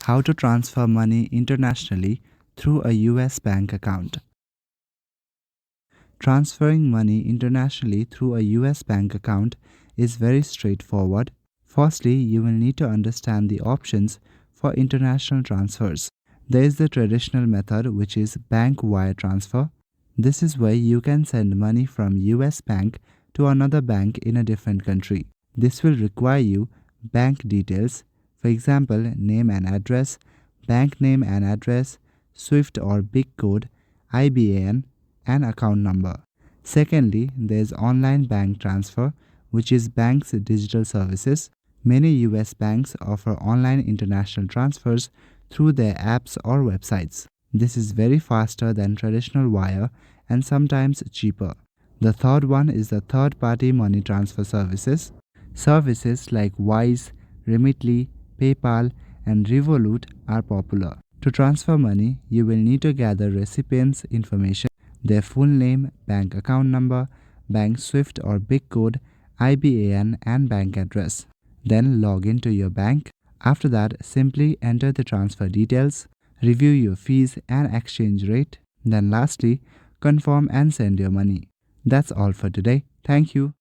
How to transfer money internationally through a US bank account. Transferring money internationally through a US bank account is very straightforward. Firstly, you will need to understand the options for international transfers. There is the traditional method, which is bank wire transfer. This is where you can send money from US bank to another bank in a different country. This will require you bank details, for example, name and address, bank name and address, SWIFT or BIC code, IBAN, and account number. Secondly, there is online bank transfer, which is banks' digital services. Many US banks offer online international transfers through their apps or websites. This is very faster than traditional wire and sometimes cheaper. The third one is the third party money transfer services. Services like Wise, Remitly, PayPal, and Revolut are popular. To transfer money, you will need to gather recipients' information, their full name, bank account number, bank SWIFT or BIC code, IBAN, and bank address. Then log into your bank. After that, simply enter the transfer details, review your fees and exchange rate. Then lastly, confirm and send your money. That's all for today. Thank you.